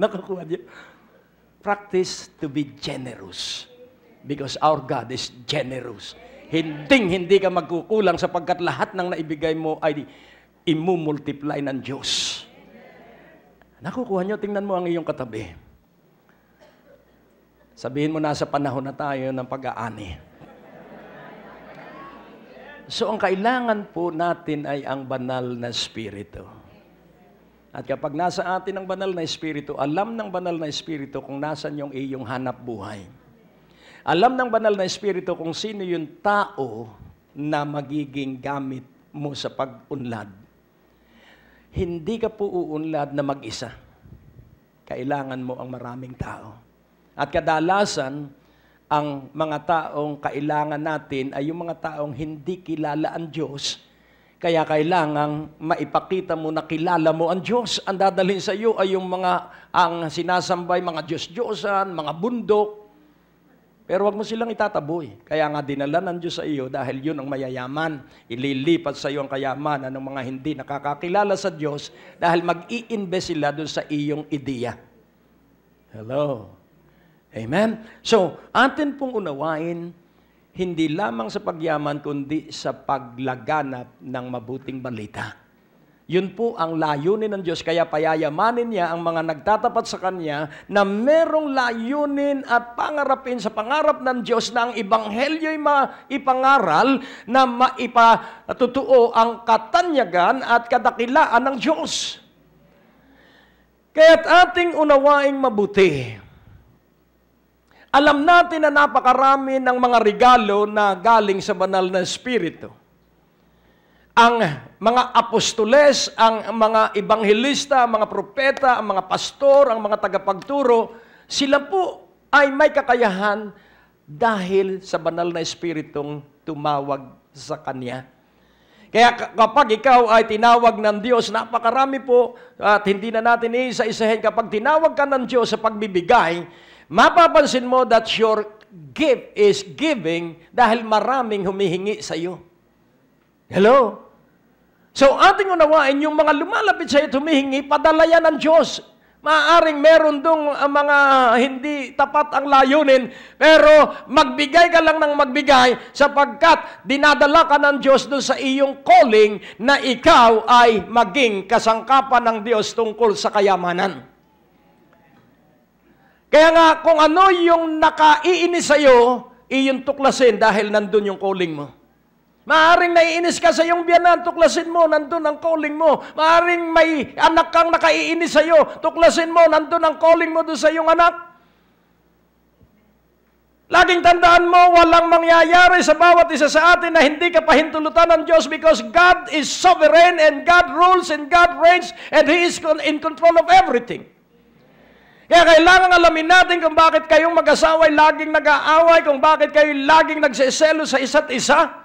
Nakakuha niyo. Practice to be generous. Because our God is generous. Hindi ka magkukulang sapagkat lahat ng naibigay mo ay imumultiply ng Diyos. Nakukuha nyo, tingnan mo ang iyong katabi. Sabihin mo, nasa panahon na tayo ng pag-aani. So, ang kailangan po natin ay ang banal na Espiritu. At kapag nasa atin ang banal na Espiritu, alam ng banal na Espiritu kung nasan yung iyong hanap buhay. Alam ng banal na Espiritu kung sino yung tao na magiging gamit mo sa pag-unlad. Hindi ka po uunlad na mag-isa. Kailangan mo ang maraming tao. At kadalasan, ang mga taong kailangan natin ay yung mga taong hindi kilala ang Diyos. Kaya kailangang maipakita mo na kilala mo ang Diyos. Ang dadalhin sa iyo ay yung ang sinasambay, mga Diyos-Diyosan, mga bundok. Pero wag mo silang itataboy. Kaya nga dinala ng Diyos sa iyo dahil yun ang mayayaman. Ililipat sa iyo ang kayamanan ng mga hindi nakakakilala sa Diyos dahil mag-i-invest sila doon sa iyong ideya. Hello. Amen? So, atin pong unawain, hindi lamang sa pagyaman, kundi sa paglaganap ng mabuting balita. Yun po ang layunin ng Diyos, kaya payayamanin niya ang mga nagtatapat sa Kanya na merong layunin at pangarapin sa pangarap ng Diyos na ang Ebanghelyo'y maipangaral na maipatutuo ang katanyagan at kadakilaan ng Diyos. Kaya't ating unawaing mabuti. Alam natin na napakarami ng mga regalo na galing sa banal na Espiritu. Ang mga apostoles, ang mga ebanghelista, ang mga propeta, ang mga pastor, ang mga tagapagturo, sila po ay may kakayahan dahil sa banal na Espiritong tumawag sa Kanya. Kaya kapag ikaw ay tinawag ng Diyos, napakarami po, at hindi na natin iisa-isahin, kapag tinawag ka ng Diyos sa pagbibigay, mapapansin mo that your gift is giving dahil maraming humihingi sa iyo. Hello? So, ating unawain, yung mga lumalapit sa iyo, humihingi, padala yan ng Diyos. Maaaring meron dong mga hindi tapat ang layunin, pero magbigay ka lang ng magbigay sapagkat dinadala ka ng Diyos doon sa iyong calling na ikaw ay maging kasangkapan ng Diyos tungkol sa kayamanan. Kaya nga, kung ano yung nakaiinis sa iyo, iyong tuklasin dahil nandun yung calling mo. Maaring naiinis ka sa iyong biyanan, tuklasin mo, nandun ang calling mo. Maaring may anak kang nakaiinis sa iyo, tuklasin mo, nandun ang calling mo doon sa iyong anak. Laging tandaan mo, walang mangyayari sa bawat isa sa atin na hindi ka pahintulutan ng Diyos because God is sovereign and God rules and God reigns and He is in control of everything. Kaya kailangan alamin natin kung bakit kayong mag-asawa ay laging nag-aaway, kung bakit kayo laging nagsiselo sa isa't isa.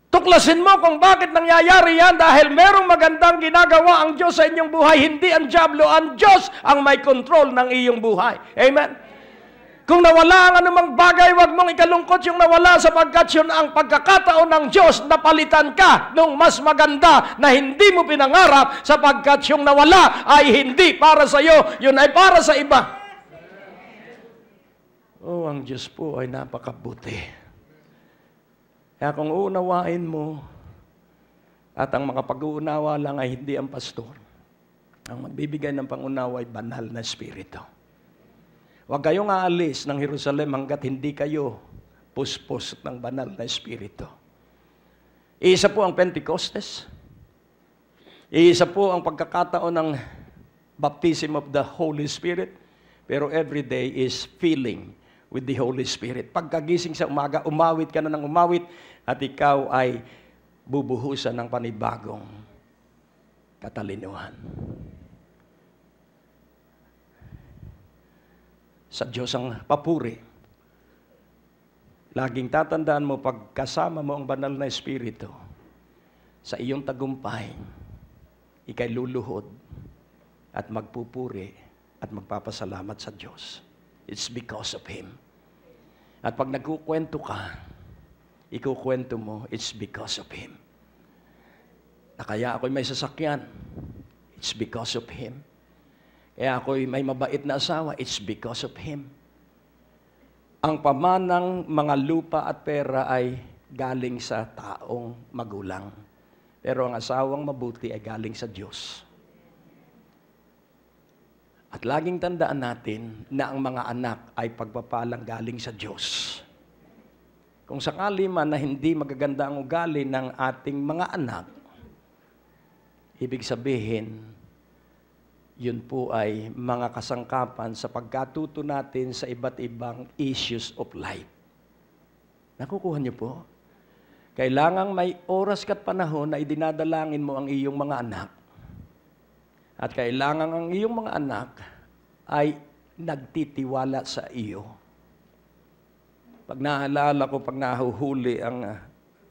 Tuklasin mo kung bakit nangyayari yan dahil merong magandang ginagawa ang Diyos sa inyong buhay. Hindi ang dyablo, ang Diyos ang may control ng iyong buhay. Amen? Kung nawala ang anumang bagay, huwag mong ikalungkot yung nawala sapagkat yun ang pagkakataon ng Diyos na palitan ka nung mas maganda na hindi mo pinangarap sapagkat yung nawala ay hindi para sa iyo, yun ay para sa iba. Oh, ang Diyos po ay napakabuti. Kaya kung uunawain mo, at ang mga pag-uunawa lang ay hindi ang pastor, ang magbibigay ng pangunawa ay banal na Espiritu. Huwag kayong aalis ng Jerusalem hanggat hindi kayo puspos ng banal na Espiritu. Iisa po ang Pentecostes. Iisa po ang pagkakataon ng baptism of the Holy Spirit. Pero every day is filling with the Holy Spirit. Pagkagising sa umaga, umawit ka na ng umawit at ikaw ay bubuhusan ng panibagong katalinuhan. Sa Diyos ang papuri. Laging tatandaan mo, pagkasama mo ang banal na Espiritu, sa iyong tagumpay, ikay luluhod at magpupuri at magpapasalamat sa Diyos. It's because of Him. At pag nagkukwento ka, ikukwento mo, it's because of Him. Na kaya ako'y may sasakyan, it's because of Him. Kaya ako'y may mabait na asawa, it's because of Him. Ang pamanang mga lupa at pera ay galing sa taong magulang. Pero ang asawang mabuti ay galing sa Diyos. At laging tandaan natin na ang mga anak ay pagpapalang galing sa Diyos. Kung sakali man na hindi magaganda ang ugali ng ating mga anak, ibig sabihin, yun po ay mga kasangkapan sa pagkatuto natin sa iba't ibang issues of life. Nakukuha niyo po? Kailangang may oras at panahon na idinadalangin mo ang iyong mga anak. At kailangan ang iyong mga anak ay nagtitiwala sa iyo. Pag naalala ko, pag nahuhuli ang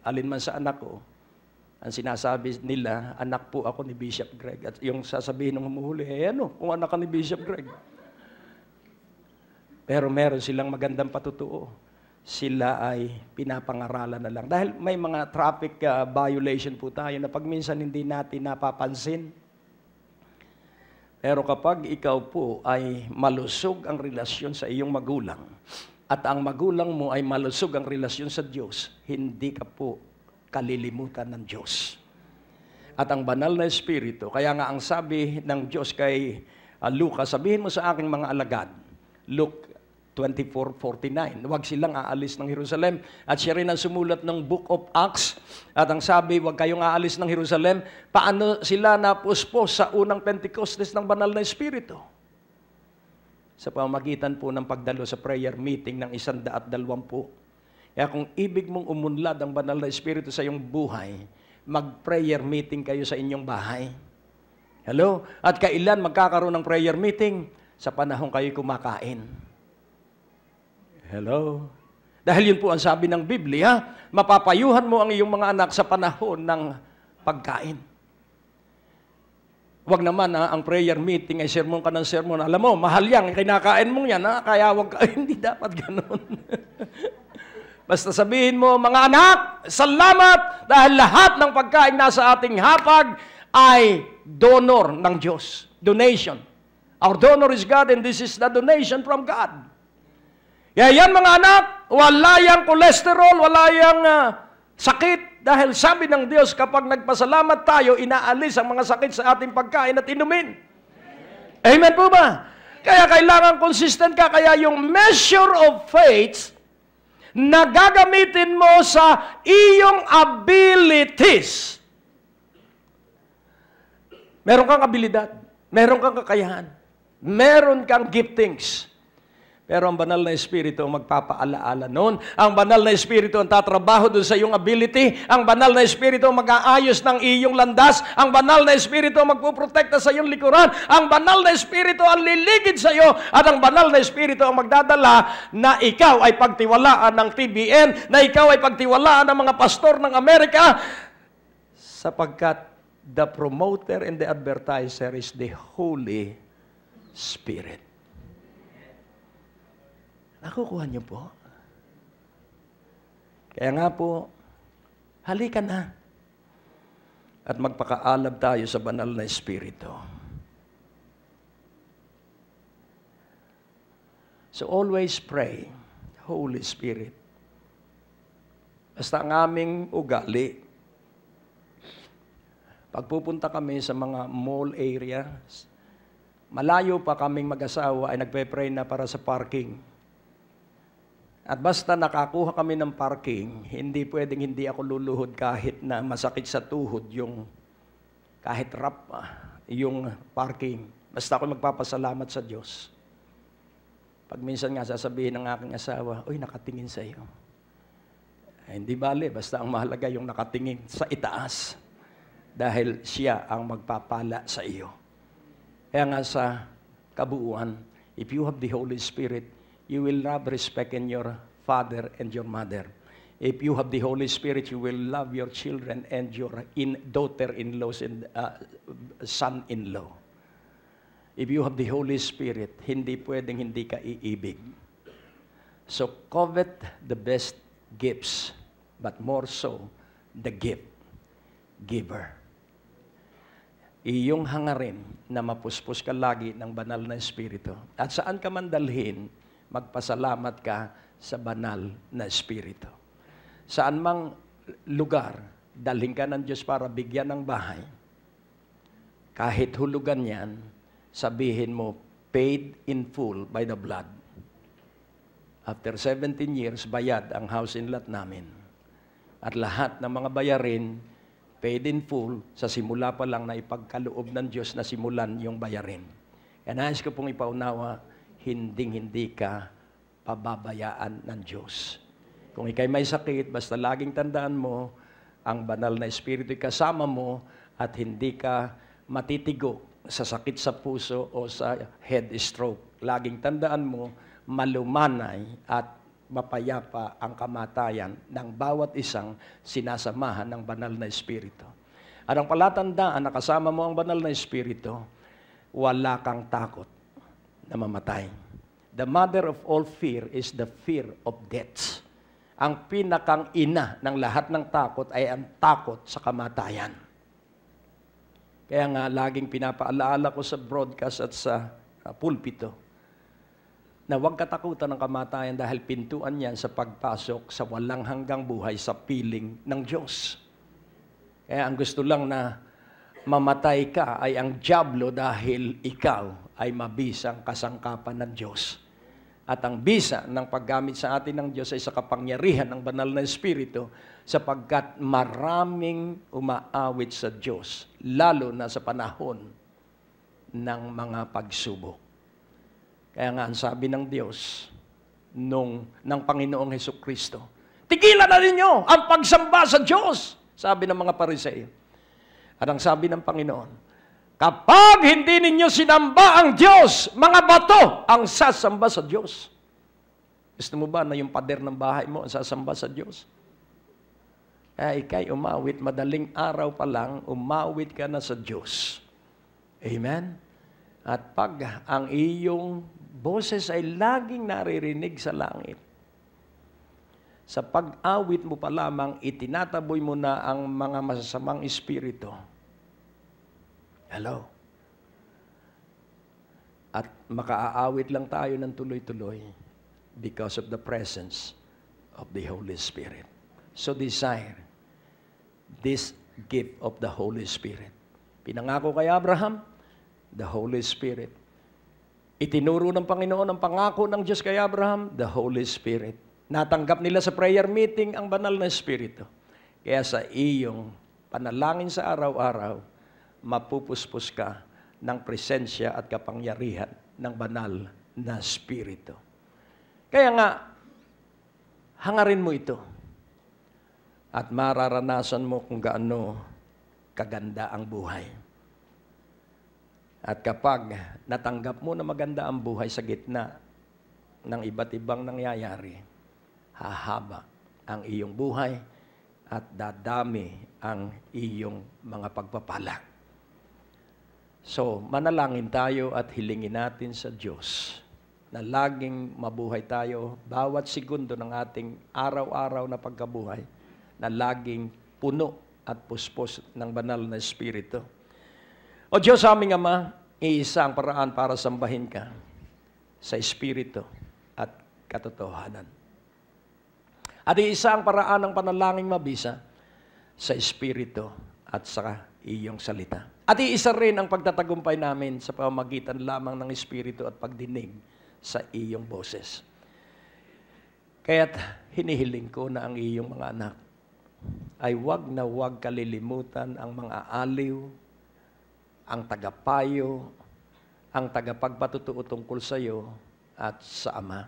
alinman sa anak ko, ang sinasabi nila, anak po ako ni Bishop Greg. At yung sasabihin ng humuhuli, ano, kung anak ka ni Bishop Greg. Pero meron silang magandang patutuo. Sila ay pinapangaralan na lang. Dahil may mga traffic violation po tayo na pag minsan hindi natin napapansin. Pero kapag ikaw po ay malusog ang relasyon sa iyong magulang at ang magulang mo ay malusog ang relasyon sa Diyos, hindi ka po kalilimutan ng Diyos. at ang banal na Espiritu. Kaya nga ang sabi ng Diyos kay Lucas, sabihin mo sa aking mga alagad, Luke 24:49, huwag silang aalis ng Jerusalem. At siya rin ang sumulat ng Book of Acts. At ang sabi, huwag kayong aalis ng Jerusalem. Paano sila napuspos sa unang Pentecostes ng banal na Espiritu? Sa pamamagitan po ng pagdalo sa prayer meeting ng 120. Kaya kung ibig mong umunlad ang banal na Espiritu sa iyong buhay, mag-prayer meeting kayo sa inyong bahay. Hello? At kailan magkakaroon ng prayer meeting? Sa panahon kayo kumakain. Hello? Dahil yun po ang sabi ng Biblia, mapapayuhan mo ang iyong mga anak sa panahon ng pagkain. Huwag naman ang prayer meeting ay sermon ka ng sermon. Alam mo, mahal yan, kinakain mong yan, kaya huwag ka, hindi dapat ganun. Basta sabihin mo, mga anak, salamat dahil lahat ng pagkain nasa ating hapag ay donor ng Diyos. Donation. Our donor is God and this is the donation from God. Kaya yan mga anak, wala yang cholesterol, wala yang sakit. Dahil sabi ng Diyos, kapag nagpasalamat tayo, inaalis ang mga sakit sa ating pagkain at inumin. Amen po ba? Kaya kailangan consistent ka. Kaya yung measure of faith na gagamitin mo sa iyong abilities. Meron kang abilidad, meron kang kakayahan, meron kang giftings. Pero ang banal na Espiritu ang magpapaalaala noon. Ang banal na Espiritu ang tatrabaho doon sa iyong ability. Ang banal na Espiritu ang mag-aayos ng iyong landas. Ang banal na Espiritu ang magpuprotekta sa iyong likuran. Ang banal na Espiritu ang liligid sa iyo. At ang banal na Espiritu ang magdadala na ikaw ay pagtiwalaan ng TBN, na ikaw ay pagtiwalaan ng mga pastor ng Amerika, sapagkat the promoter and the advertiser is the Holy Spirit. Nakukuha niyo po? Kaya nga po, halika na. At magpakaalab tayo sa banal na Espiritu. So always pray, Holy Spirit. Basta ang aming ugali, pagpupunta kami sa mga mall areas, malayo pa kaming mag-asawa ay nagpe-pray na para sa parking. At basta nakakuha kami ng parking, hindi pwedeng hindi ako luluhod kahit na masakit sa tuhod yung kahit rap yung parking. Basta ako magpapasalamat sa Diyos. Pag minsan nga sasabihin ng aking asawa, uy, nakatingin sa iyo. Hindi bale, basta ang mahalaga yung nakatingin sa itaas. Dahil siya ang magpapala sa iyo. Kaya nga sa kabuuan, if you have the Holy Spirit, you will have respect in your father and your mother. If you have the Holy Spirit, you will love your children and your daughter-in-laws and son-in-law. If you have the Holy Spirit, hindi pwedeng hindi ka iibig. So covet the best gifts, but more so, the gift giver. Iyong hangarin na mapuspos ka lagi ng banal na Espiritu. At saan ka man dalhin, magpasalamat ka sa banal na Espiritu. Saan mang lugar, dalhin ka ng Diyos para bigyan ng bahay. Kahit hulugan yan, sabihin mo, paid in full by the blood. After 17 years, bayad ang house and lot namin. At lahat ng mga bayarin, paid in full, sa simula pa lang na ipagkaloob ng Diyos na simulan yung bayarin. Kaya nais ko pong ipaunawa, hindi ka pababayaan ng Diyos. Kung ikay may sakit, basta laging tandaan mo, ang banal na Espiritu kasama mo at hindi ka matitigo sa sakit sa puso o sa head stroke. Laging tandaan mo, malumanay at mapayapa ang kamatayan ng bawat isang sinasamahan ng banal na Espiritu. At ang palatandaan na kasama mo ang banal na Espiritu, wala kang takot na mamatay. The mother of all fear is the fear of death. Ang pinakang ina ng lahat ng takot ay ang takot sa kamatayan. Kaya nga, laging pinapaalaala ko sa broadcast at sa pulpito na huwag katakutan ng kamatayan dahil pintuan yan sa pagpasok sa walang hanggang buhay sa piling ng Diyos. Kaya ang gusto lang na mamatay ka ay ang dyablo dahil ikaw ay mabisang kasangkapan ng Diyos. At ang bisa ng paggamit sa atin ng Diyos ay sa kapangyarihan ng banal na Espiritu sapagkat maraming umaawit sa Diyos, lalo na sa panahon ng mga pagsubok. Kaya nga ang sabi ng Diyos ng Panginoong Hesukristo, tigilan na ninyo ang pagsamba sa Diyos, sabi ng mga Pariseo. At ang sabi ng Panginoon, kapag hindi ninyo sinamba ang Diyos, mga bato ang sasamba sa Diyos. Gusto mo ba na yung pader ng bahay mo ang sasamba sa Diyos? Kaya ikay umawit, madaling araw pa lang, umawit ka na sa Diyos. Amen? At pag ang iyong boses ay laging naririnig sa langit, sa pag-awit mo pa lamang, itinataboy mo na ang mga masasamang espiritu. Hello? At makaaawit lang tayo ng tuloy-tuloy because of the presence of the Holy Spirit. So desire this gift of the Holy Spirit. Pinangako kay Abraham, the Holy Spirit. Itinuro ng Panginoon ang pangako ng Diyos kay Abraham, the Holy Spirit. Natanggap nila sa prayer meeting ang banal na Espiritu. Kaya sa iyong panalangin sa araw-araw, mapupuspos ka ng presensya at kapangyarihan ng banal na Espiritu. Kaya nga, hangarin mo ito. At mararanasan mo kung gaano kaganda ang buhay. At kapag natanggap mo na maganda ang buhay sa gitna ng iba't ibang nangyayari, hahaba ang iyong buhay at dadami ang iyong mga pagpapala. So, manalangin tayo at hilingin natin sa Diyos na laging mabuhay tayo bawat segundo ng ating araw-araw na pagkabuhay na laging puno at puspos ng banal na Espiritu. O Diyos aming Ama, iisa ang paraan para sambahin ka sa Espiritu at katotohanan. At iisa ang paraan ng panalangin mabisa sa Espiritu at sa iyong salita. At iisa rin ang pagtatagumpay namin sa pamamagitan lamang ng Espiritu at pagdinig sa iyong boses. Kaya't hinihiling ko na ang iyong mga anak ay wag na wag kalilimutan ang mga aliw, ang tagapayo, ang tagapagpatutuo tungkol sa iyo at sa Ama.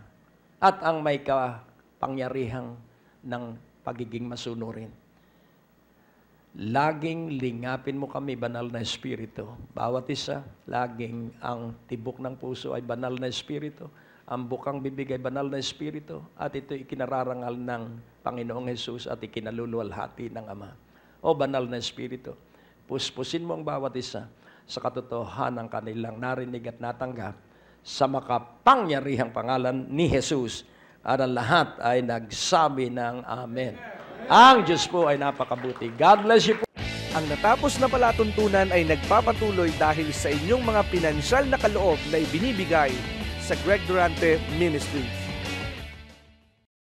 At ang may kapangyarihang ng pagiging masunurin. Laging lingapin mo kami, banal na Espiritu. Bawat isa, laging ang tibok ng puso ay banal na Espiritu. Ang bukang bibig ay banal na Espiritu. At ito ikinararangal ng Panginoong Hesus at ikinaluluwalhati ng Ama. O banal na Espiritu, puspusin mo ang bawat isa sa katotohanan ng kanilang narinig at natanggap sa makapangyarihang pangalan ni Jesus. At ang lahat ay nagsabi ng Amen. Ang Diyos po ay napakabuti. God bless you po. Ang natapos na palatuntunan ay nagpapatuloy dahil sa inyong mga pinansyal na kaloob na ibinibigay sa Greg Durante Ministries.